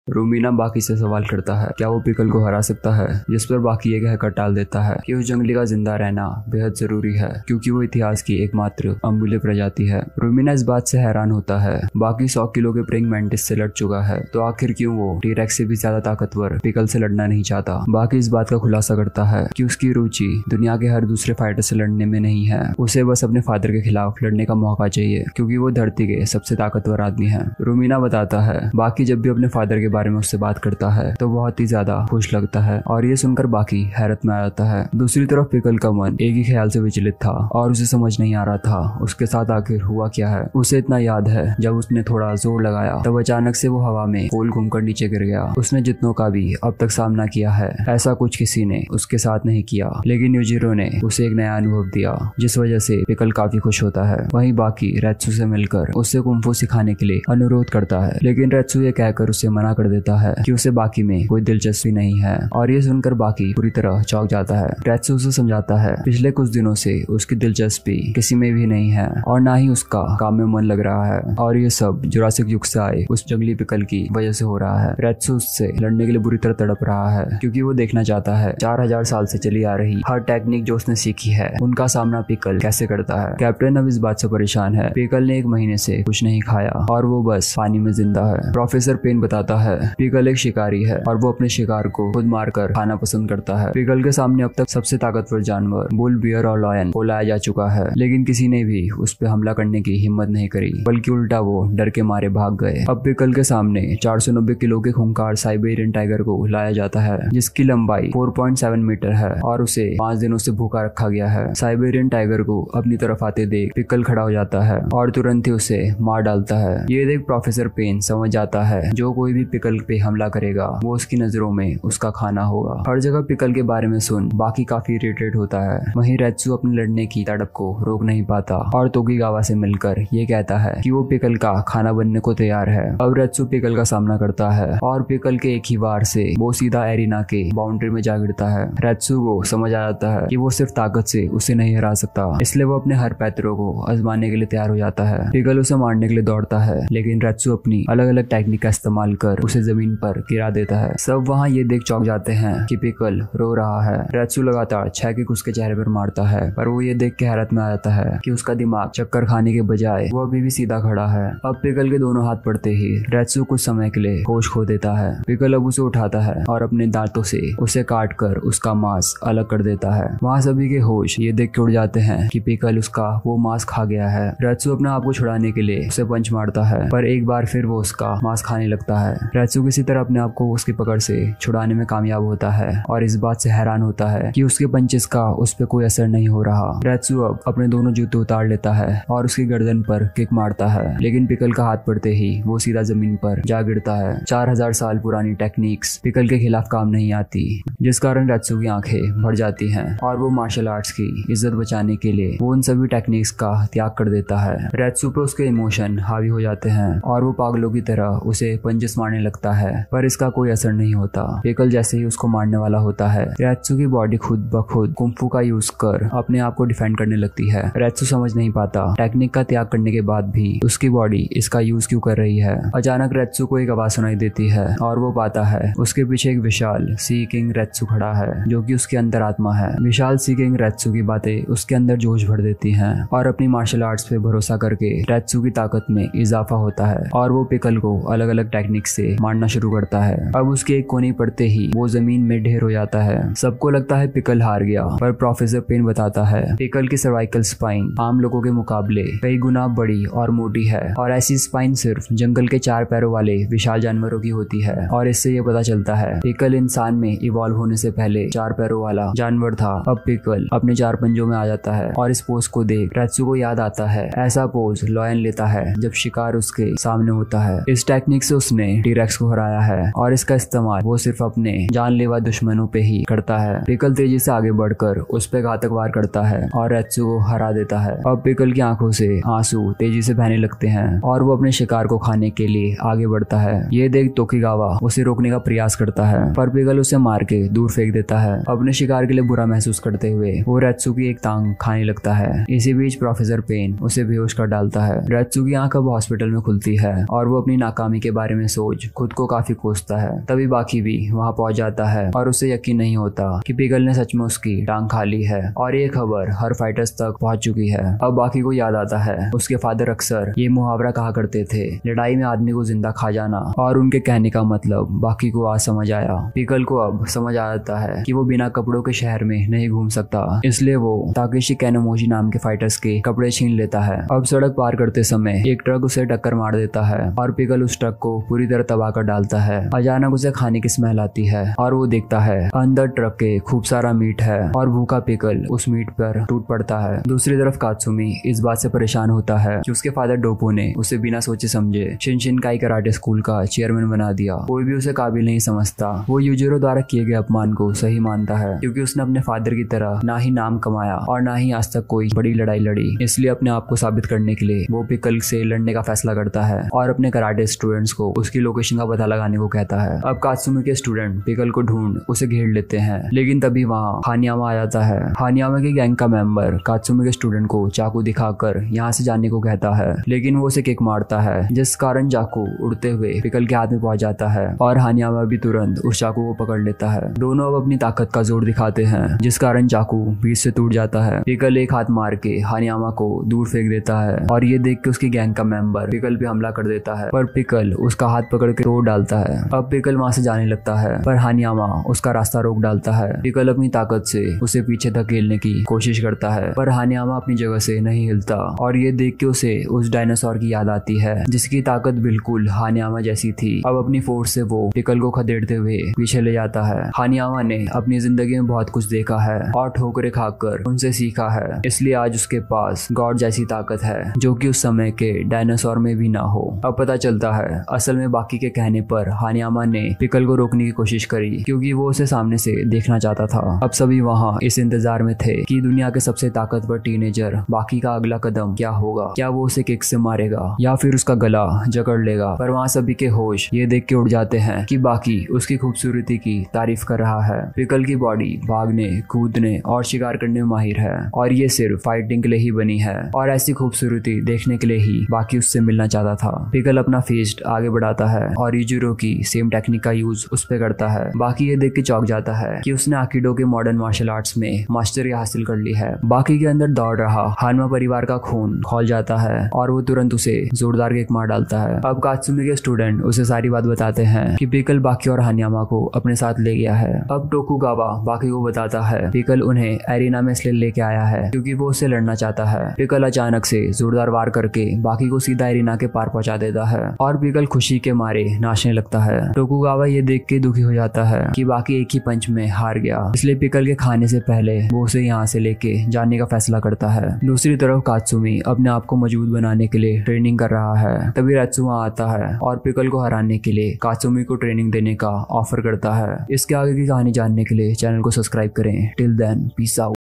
रूमीना बाकी से सवाल करता है क्या वो पिकल को हरा सकता है, जिस पर बाकी ये कहकर टाल देता है कि उस जंगली का जिंदा रहना बेहद जरूरी है क्योंकि वो इतिहास की एकमात्र अमूल्य प्रजाति है। रूमीना इस बात से हैरान होता है, बाकी 100 किलो के प्रेइंग मैंटिस से लड़ चुका है तो आखिर क्यों वो टी-रेक्स से भी ज्यादा ताकतवर पिकल से लड़ना नहीं चाहता। बाकी इस बात का खुलासा करता है कि उसकी रुचि दुनिया के हर दूसरे फाइटर से लड़ने में नहीं है, उसे बस अपने फादर के खिलाफ लड़ने का मौका चाहिए क्योंकि वो धरती के सबसे ताकतवर आदमी है। रूमीना बताता है बाकी जब भी अपने फादर के बारे में उससे बात करता है तो बहुत ही ज्यादा खुश लगता है और ये सुनकर बाकी हैरत में आ जाता है। दूसरी तरफ पिकल का मन एक ही ख्याल से विचलित था और उसे समझ नहीं आ रहा था उसके साथ आखिर हुआ क्या है। उसे इतना याद है जब उसने थोड़ा जोर लगाया तब अचानक से वो हवा में गोल घूमकर नीचे गिर गया। उसने जितनों का भी अब तक सामना किया है ऐसा कुछ किसी ने उसके साथ नहीं किया, लेकिन यूजिरो ने उसे एक नया अनुभव दिया जिस वजह से पिकल काफी खुश होता है। वहीं बाकी रेत्सु से मिलकर उसे कुंफू सिखाने के लिए अनुरोध करता है, लेकिन रेत्सु ये कहकर उसे मना कर देता है कि उसे बाकी में कोई दिलचस्पी नहीं है और ये सुनकर बाकी पूरी तरह चौंक जाता है। रेत्सु उसे समझाता है पिछले कुछ दिनों से उसकी दिलचस्पी किसी में भी नहीं है और ना ही उसका काम में मन लग रहा है और ये सब जुरासिक युग से आए उस जंगली पिकल की वजह से हो रहा है। रेत्सु उससे लड़ने के लिए बुरी तरह तड़प रहा है क्योंकि वो देखना चाहता है 4000 साल से चली आ रही हर टेक्निक जो उसने सीखी है उनका सामना पिकल कैसे करता है। कैप्टन अब इस बात से परेशान है, पिकल ने 1 महीने से कुछ नहीं खाया और वो बस पानी में जिंदा है। प्रोफेसर पेन बताता है पिकल एक शिकारी है और वो अपने शिकार को खुद मारकर खाना पसंद करता है। पिकल के सामने अब तक सबसे ताकतवर जानवर बुल, बियर और लॉयन को लाया जा चुका है, लेकिन किसी ने भी उस पर हमला करने की हिम्मत नहीं करी, बल्कि उल्टा वो डर के मारे भाग गए। अब पिकल के सामने 490 किलो के खूंखार साइबेरियन टाइगर को लाया जाता है जिसकी लंबाई 4.7 मीटर है और उसे 5 दिनों से भूखा रखा गया है। साइबेरियन टाइगर को अपनी तरफ आते देख पिकल खड़ा हो जाता है और तुरंत ही उसे मार डालता है। ये देख प्रोफेसर पेन समझ जाता है जो कोई भी पिकल पे हमला करेगा वो उसकी नजरों में उसका खाना होगा। हर जगह पिकल के बारे में सुन बाकी काफी इरिटेट होता है। वहीं रेत्सु अपने लड़ने की तड़प को रोक नहीं पाता और तोकीगावा से मिलकर ये कहता है कि वो पिकल का खाना बनने को तैयार है। अब रेत्सु पिकल का सामना करता है और पिकल के एक ही वार से वो सीधा एरिना के बाउंड्री में जा गिरता है। रेत्सु को समझ आ जाता है कि वो सिर्फ ताकत से उसे नहीं हरा सकता, इसलिए वो अपने हर पैतरों को आजमाने के लिए तैयार हो जाता है। पिकल उसे मारने के लिए दौड़ता है, लेकिन रेत्सु अपनी अलग अलग टेक्निक का इस्तेमाल कर उसे जमीन पर गिरा देता है। सब वहाँ ये देख चौंक जाते हैं कि पिकल रो रहा है। रेत्सु लगातार 6 किक उसके चेहरे पर मारता है, पर वो ये देख के हैरत में आ जाता है कि उसका दिमाग चक्कर खाने के बजाय वो अभी भी सीधा खड़ा है। अब पिकल के दोनों हाथ पड़ते ही रेत्सु कुछ समय के लिए होश खो देता है। पिकल अब उसे उठाता है और अपने दांतों से उसे काट कर उसका मांस अलग कर देता है। वहाँ सभी के होश ये देख के उड़ जाते हैं कि पिकल उसका वो मांस खा गया है। रेत्सु अपने आप को छुड़ाने के लिए उसे पंच मारता है, पर एक बार फिर वो उसका मांस खाने लगता है। रेत्सु किसी तरह अपने आप को उसकी पकड़ से छुड़ाने में कामयाब होता है और इस बात से हैरान होता है कि उसके पंचेस का उस पर कोई असर नहीं हो रहा। रेत्सु अब अपने दोनों जूते उतार लेता है और उसकी गर्दन पर किक मारता है, लेकिन पिकल का हाथ पड़ते ही वो सीधा जमीन पर जा गिरता है। 4000 साल पुरानी टेक्निक्स पिकल के खिलाफ काम नहीं आती, जिस कारण रेत्सु की आंखें भर जाती हैं और वो मार्शल आर्ट्स की इज्जत बचाने के लिए वो उन सभी टेक्निक्स का त्याग कर देता है। रेत्सु पे उसके इमोशन हावी हो जाते हैं और वो पागलों की तरह उसे पंचेस मारने लगता है, पर इसका कोई असर नहीं होता। पिकल जैसे ही उसको मारने वाला होता है रेत्सु की बॉडी खुद ब खुद कुंफू का यूज कर अपने आप को डिफेंड करने लगती है। रेत्सु समझ नहीं पाता टेक्निक का त्याग करने के बाद भी उसकी बॉडी इसका यूज क्यों कर रही है। अचानक रेत्सु को एक आवाज सुनाई देती है और वो पाता है उसके पीछे एक विशाल सी किंग रेत्सु खड़ा है जो कि उसकी अंतरात्मा है। विशाल सी किंग रेत्सु की बातें उसके अंदर जोश भर देती हैं और अपनी मार्शल आर्ट्स पे भरोसा करके रेत्सु की ताकत में इजाफा होता है और वो पिकल को अलग अलग टेक्निक से मारना शुरू करता है। अब उसके एक कोने पड़ते ही वो जमीन में ढेर हो जाता है। सबको लगता है पिकल हार गया, पर प्रोफेसर पेन बताता है पिकल की सर्वाइकल स्पाइन आम लोगों के मुकाबले कई गुना बड़ी और मोटी है और ऐसी स्पाइन सिर्फ जंगल के 4 पैरों वाले विशाल जानवरों की होती है। और इससे ये पता चलता है पिकल इंसान में इवॉल्व होने से पहले 4 पैरों वाला जानवर था। अब पिकल अपने 4 पंजों में आ जाता है और इस पोज को देख रेत्सु को याद आता है ऐसा पोज लॉयन लेता है जब शिकार उसके सामने होता है। इस टेक्निक से उसने टी-रेक्स को हराया है और इसका इस्तेमाल वो सिर्फ अपने जानलेवा दुश्मनों पे ही करता है। पिकल तेजी से आगे बढ़कर उस पे घातक वार करता है और रेत्सु को हरा देता है। अब पिकल की आंखों से आंसू तेजी से बहने लगते हैं और वो अपने शिकार को खाने के लिए आगे बढ़ता है। ये देख तोकीगावा उसे रोकने का प्रयास करता है, पर पिकल उसे मार के दूर फेंक देता है। अपने शिकार के लिए बुरा महसूस करते हुए वो रेत्सु की एक टांग खाने लगता है। इसी बीच प्रोफेसर पेन उसे बेहोश कर डालता है। रेत्सु की आंख अब हॉस्पिटल में खुलती है और वो अपनी नाकामी के बारे में सोच खुद को काफी कोसता है। तभी बाकी भी वहाँ पहुंच जाता है और उसे यकीन नहीं होता कि पिकल ने सच में उसकी टांग खा ली है और ये खबर हर फाइटर्स तक पहुंच चुकी है। अब बाकी को याद आता है उसके फादर अक्सर ये मुहावरा कहा करते थे, लड़ाई में आदमी को जिंदा खा जाना, और उनके कहने का मतलब बाकी को आज समझ आया। पिकल को अब समझ आ जाता है कि वो बिना कपड़ों के शहर में नहीं घूम सकता, इसलिए वो ताकेशी कानोमोजी नाम के फाइटर्स के कपड़े छीन लेता है। अब सड़क पार करते समय एक ट्रक उसे टक्कर मार देता है और पिकल उस ट्रक को पूरी तरह तबाह कर डालता है। अचानक उसे खाने की स्मेल आती है और वो देखता है अंदर ट्रक के खूब सारा मीट है और भूखा पिकल उस मीट पर टूट पड़ता है। दूसरी तरफ कात्सुमी इस बात से परेशान होता है कि उसके फादर डोपो ने उसे बिना सोचे समझे शिनशिनकाई कराटे स्कूल का चेयरमैन बना दिया। कोई भी उसे काबिल नहीं समझता। वो यूजिरो द्वारा किए गए अपमान को सही मानता है क्योंकि उसने अपने फादर की तरह ना ही नाम कमाया और ना ही आज तक कोई बड़ी लड़ाई लड़ी। इसलिए अपने आप को साबित करने के लिए वो पिकल से लड़ने का फैसला करता है और अपने कराटे स्टूडेंट्स को उसकी लोकेशन का पता लगाने को कहता है। अब कात्सुमी के स्टूडेंट पिकल को ढूंढ उसे घेर लेते हैं, लेकिन तभी वहाँ हानियामा आ जाता है। हानियामा के गैंग का मेंबर कात्सुमी के स्टूडेंट को चाकू दिखाकर यहाँ से जाने को कहता है, लेकिन वो उसे किक मारता है जिस कारण चाकू उड़ते हुए पिकल के हाथ में पहुंच जाता है और हानियामा भी तुरंत उस चाकू को पकड़ लेता है। दोनों अब अपनी ताकत का जोर दिखाते हैं जिस कारण चाकू बीच से टूट जाता है। पिकल एक हाथ मार के हानियामा को दूर फेंक देता है और ये देख के उसकी गैंग का मेंबर पिकल पे हमला कर देता है, पर पिकल उसका हाथ पकड़ के तोड़ डालता है। अब पिकल वहां से जाने लगता है पर हानियामा उसका रास्ता रोक डालता है। पिकल अपनी ताकत से उसे पीछे धकेलने की कोशिश करता है पर हानियामा अपनी जगह से नहीं हिलता और ये देख के उसे उस डायनासोर की याद आती है जिसकी ताकत बिल्कुल हानियामा जैसी थी। अब अपनी फोर्स से वो पिकल को खदेड़ते हुए पीछे ले जाता है। हानियामा ने अपनी जिंदगी में बहुत कुछ देखा है और ठोकरें खाकर उनसे सीखा है, इसलिए आज उसके पास गॉड जैसी ताकत है जो कि उस समय के डायनासोर में भी ना हो। अब पता चलता है असल में बाकी के कहने पर हानियामा ने पिकल को रोकने की कोशिश करी क्योंकि वो उसे सामने से देखना चाहता था। अब सभी वहाँ इस इंतजार में थे कि दुनिया के सबसे ताकतवर टीनेजर बाकी का अगला कदम क्या होगा। क्या वो उसे किक से मारेगा या फिर उसका गला जकड़ लेगा। पर वहाँ सभी के होश ये देख के उड़ जाते हैं कि बाकी उसकी खूबसूरती की तारीफ कर रहा है। पिकल की बॉडी भागने, कूदने और शिकार करने में माहिर है और ये सिर्फ फाइटिंग के लिए ही बनी है और ऐसी खूबसूरती देखने के लिए ही बाकी उससे मिलना चाहता था। पिकल अपना फिस्ट आगे बढ़ाता है और यूजिरो की सेम टेक्निक का यूज उस पे करता है। बाकी ये देख के चौंक जाता है कि उसने आकिडो के मॉडर्न मार्शल आर्ट्स में मास्टरी हासिल कर ली है। बाकी के अंदर दौड़ रहा हानमा परिवार का खून खौल जाता है और वो तुरंत उसे जोरदार किक मार डालता है। अब कात्सुमी के स्टूडेंट उसे सारी बात बताते हैं कि पिकल बाकी और हानियामा को अपने साथ ले गया है। अब टोकुगावा बाकी को बताता है पिकल उन्हें एरिना में इसलिए लेके आया है क्योंकि वो उससे लड़ना चाहता है। पिकल अचानक से जोरदार वार करके बाकी को सीधा एरिना के पार पहुंचा देता है और पिकल खुशी के मारे नाचने लगता है। टोकुगावा ये देख के दुखी हो जाता है कि बाकी एक ही पंच में हार गया, इसलिए पिकल के खाने से पहले वो उसे यहाँ से लेके जाने का फैसला करता है। दूसरी तरफ कात्सुमी अपने आप को मजबूत बनाने के लिए ट्रेनिंग कर रहा है। तभी रेत्सुमा आता है और पिकल को हराने के लिए कात्सुमी को ट्रेनिंग देने का ऑफर करता है। इसके आगे की कहानी जानने के लिए चैनल को सब्सक्राइब करें। Till then peace out.